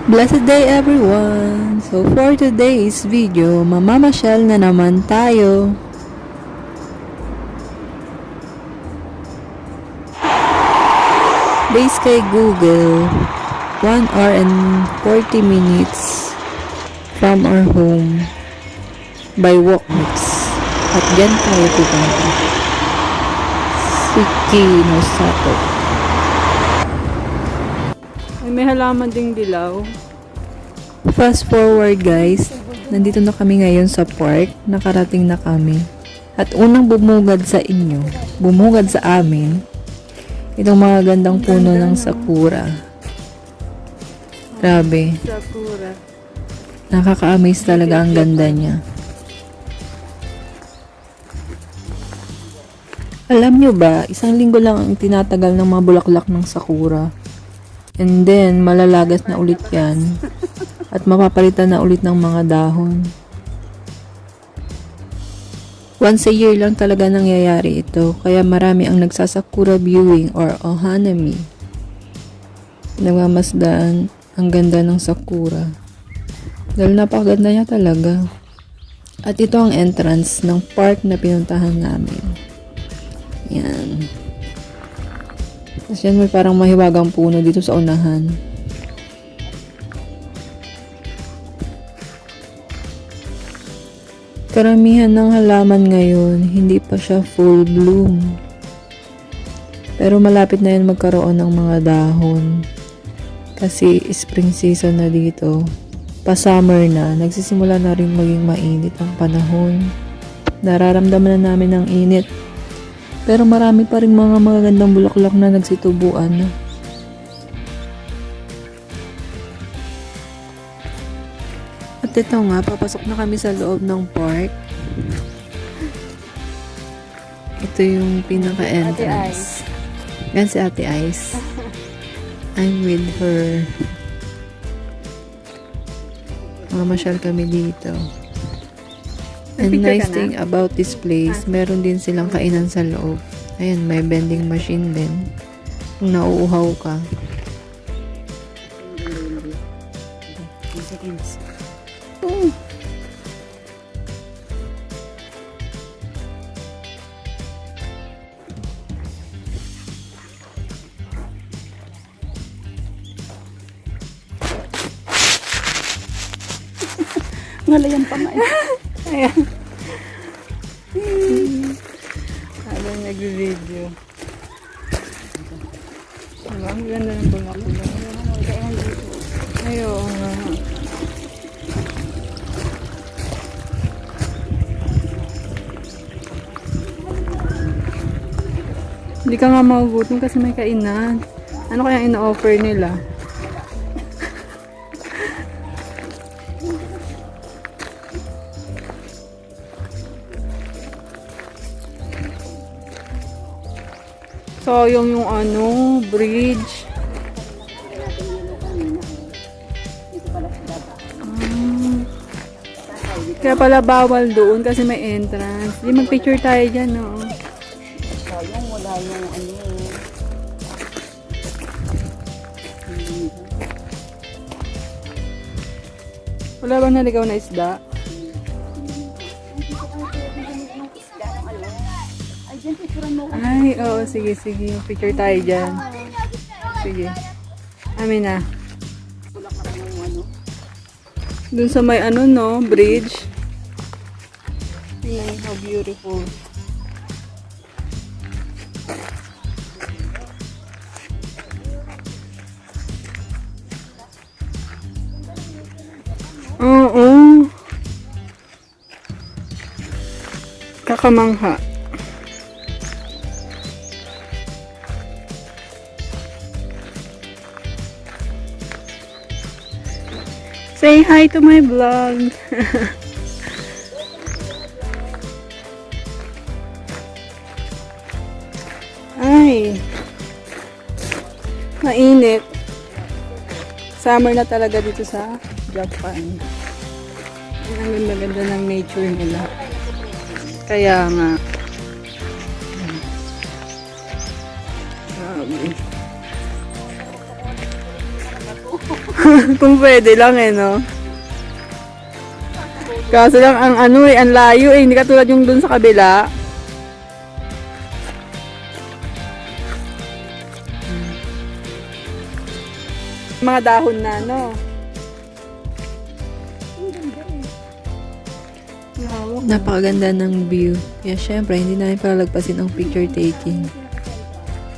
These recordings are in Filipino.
Blessed day everyone! So for today's video, mamamasyal na naman tayo. Based kay Google, 1 hour and 40 minutes from our home by walk mix. At dyan tayo pupunta. Siki no Sato. May halaman ding dilaw. Fast forward guys, nandito na kami ngayon sa park, nakarating na kami. At unang bumugad sa inyo, bumugad sa amin, itong mga gandang puno ng sakura. Grabe, Sakura. nakaka-amaze talaga ang ganda niya. Alam nyo ba, 1 linggo lang ang tinatagal ng mga bulaklak ng sakura. And then, malalagas na ulit yan. At mapapalitan na ulit ng mga dahon. Once a year lang talaga nangyayari ito. Kaya marami ang nagsasakura viewing or ohanami. Nagmamasdaan ang ganda ng sakura. Dahil napakaganda niya talaga. At ito ang entrance ng park na pinuntahan namin. Yan. Tapos yan, may parang mahiwagang puno dito sa unahan. Karamihan ng halaman ngayon, hindi pa siya full bloom. Pero malapit na yan magkaroon ng mga dahon. Kasi spring season na dito. Pa-summer na, nagsisimula na rin maging mainit ang panahon. Nararamdaman na namin ang init. Pero marami pa rin mga magagandang bulaklak na nagsitubuan na. At ito nga, papasok na kami sa loob ng park. Ito yung pinaka-entrance. Yan si Ate Ice. I'm with her. Mamasyal kami dito. And nice thing about this place, meron din silang kainan sa loob. Ayan, may vending machine din. Kung nauuhaw ka. Ngalayan pa nga. Ayan. Habang nag-video. Diba? Ang ganda ng bulaklak. Ayaw nga. Hindi ka nga magugutom kasi may kainan. Ano kaya ina-offer nila? So, yung ano, bridge. Kaya pala bawal doon kasi may entrance. Di mag-picture tayo dyan, no? Sayang, wala yung ano. Wala bang naligaw na isda? Ay, oo, sige, sige. Picture tayo dyan. Sige. Amin na. Dun sa may ano, no? Bridge. Tingnan how beautiful. Oo. Kakamangha. Say hi to my vlog. Ay. Mainit. Summer na talaga dito sa Japan. Ang ganda-ganda ng nature nila. Kaya nga. Grabe. Kung pwede lang eh, no? Kaso lang ang ano eh, ang layo eh. Hindi katulad yung dun sa kabila. Mga dahon na, no? Napakaganda ng view. Kaya syempre, hindi namin palalagpasin ang picture taking.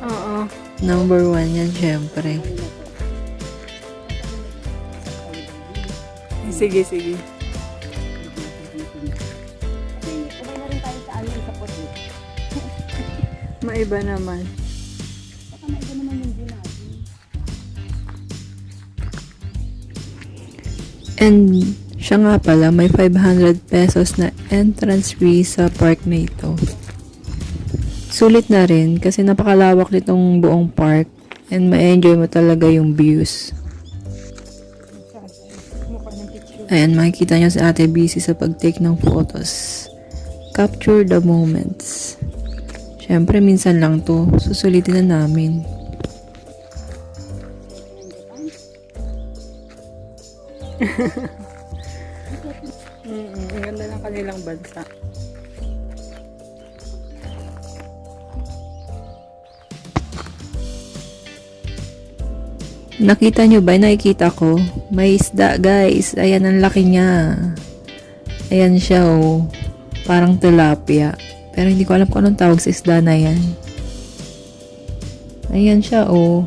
Oo. Number 1 yan, syempre. Sige, sige. Kasi umay na rin tayo sa ano, sa puti. Maiba naman. Baka maiba naman yung view natin. And siya nga pala, may 500 pesos na entrance fee sa park na ito. Sulit na rin kasi napakalawak nitong buong park and ma-enjoy mo talaga yung views. Ayan, makikita nyo si Ate busy sa pag-take ng photos. Capture the moments. Siyempre, minsan lang to. Susulitin na namin. Ang ganda ng kanilang bansa. Nakita nyo ba? Nakikita ko. May isda, guys. Ayan, ang laki niya. Ayan siya, oh. Parang tilapia. Pero hindi ko alam kung anong tawag sa isda na yan. Ayan siya, oh.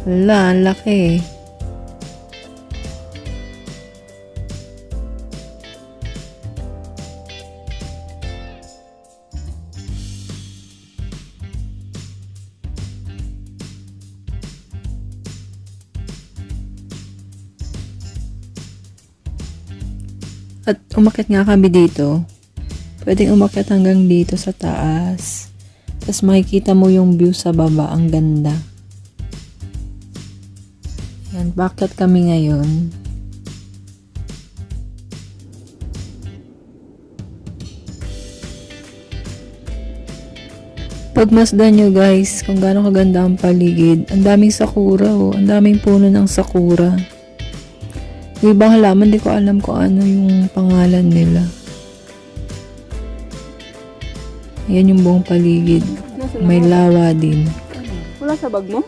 Hala, ang laki. At umakyat nga kami dito. Pwedeng umakyat hanggang dito sa taas. Tapos makikita mo yung view sa baba. Ang ganda. Yan, bakyat kami ngayon. Pagmasdan nyo guys, kung gaano kaganda ang paligid. Ang daming sakura, oh. Ang daming puno ng sakura. Yung ibang halaman, di ko alam kung ano yung pangalan nila. Ayan yung buong paligid. May lawa din. Wala sa bag mo?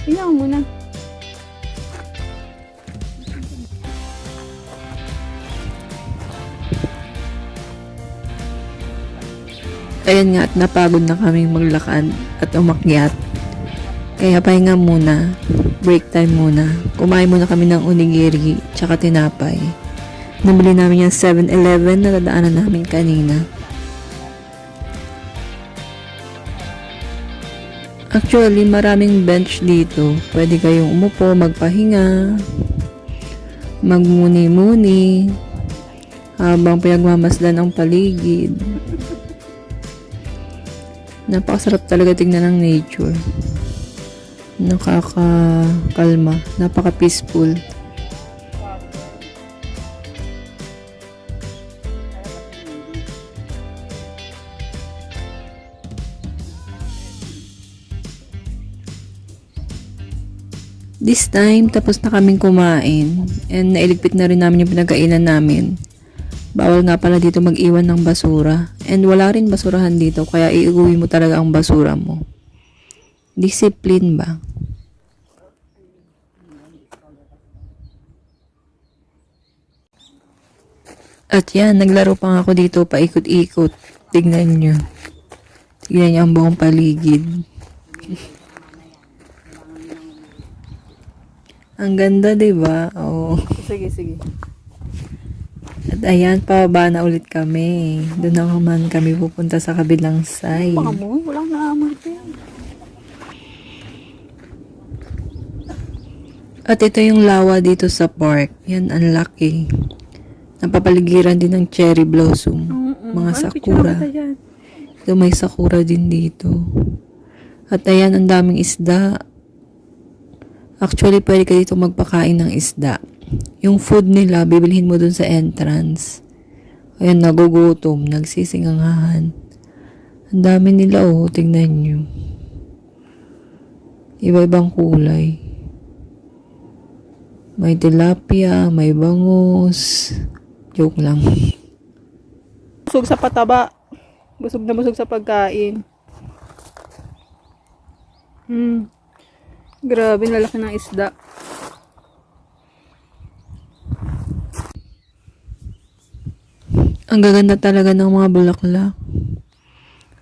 Tingnan mo muna. Ayan nga, at napagod na kaming maglakad at umakyat. Kaya pahinga muna. Break time muna. Kumain muna kami ng onigiri tsaka tinapay. Nabili namin yung 7-Eleven na dadaanan namin kanina. Actually, maraming bench dito. Pwede kayong umupo, magpahinga, magmuni-muni, habang pinagmamasdan ang paligid. Napakasarap talaga tingnan ng nature. Nakakakalma, napaka-peaceful. This time, tapos na kaming kumain and nailigpit na rin namin yung pinagkainan namin. Bawal nga pala dito mag-iwan ng basura and wala rin basurahan dito kaya iuwi mo talaga ang basura mo. Discipline ba? At yan, naglaro pa nga ako dito paikot-ikot. Tignan nyo. Tignan nyo ang buong paligid. Ang ganda, diba? Oo. Sige, sige. At ayan, pababa na ulit kami. Doon naman kami pupunta sa kabilang side. Pangamoy, walang naamoy pa yan. At ito yung lawa dito sa park. Yan, ang laki. Napapaligiran din ng cherry blossom. Mga sakura. Ito may sakura din dito. At ayan, ang daming isda. Actually, pwede ka dito magpakain ng isda. Yung food nila, bibilhin mo dun sa entrance. Ayan, nagugutom, nagsisingangahan. Ang dami nila, oh, tignan nyo. Iba-ibang kulay. May tilapia, may bangus. Joke lang. Busog sa pataba. Busog na busog sa pagkain. Grabe, lalaki ng isda. Ang gaganda talaga ng mga bulaklak.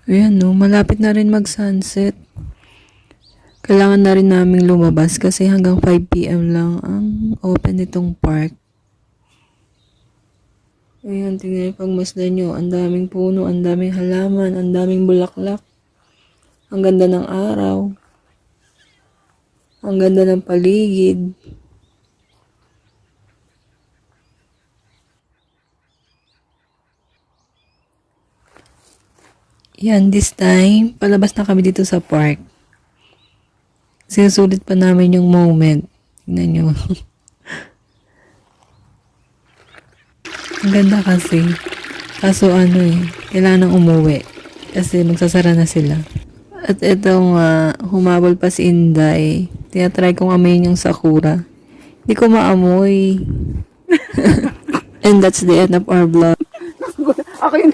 Ayan no, malapit na rin mag-sunset. Kailangan na rin naming lumabas kasi hanggang 5 PM lang ang open nitong park. Ayan, tingnan yung pagmasdan nyo. Ang daming puno, ang daming halaman, ang daming bulaklak. Ang ganda ng araw. Ang ganda ng paligid. Yan, this time, palabas na kami dito sa park. Sinusulit pa namin yung moment. Tingnan nyo. Ang ganda kasi. Kaso kailangan nang umuwi. Kasi magsasara na sila. At itong humabol pa si Inday. Tinatry kong amayin yung sakura. Hindi ko maamoy. And that's the end of our vlog. Ako yun.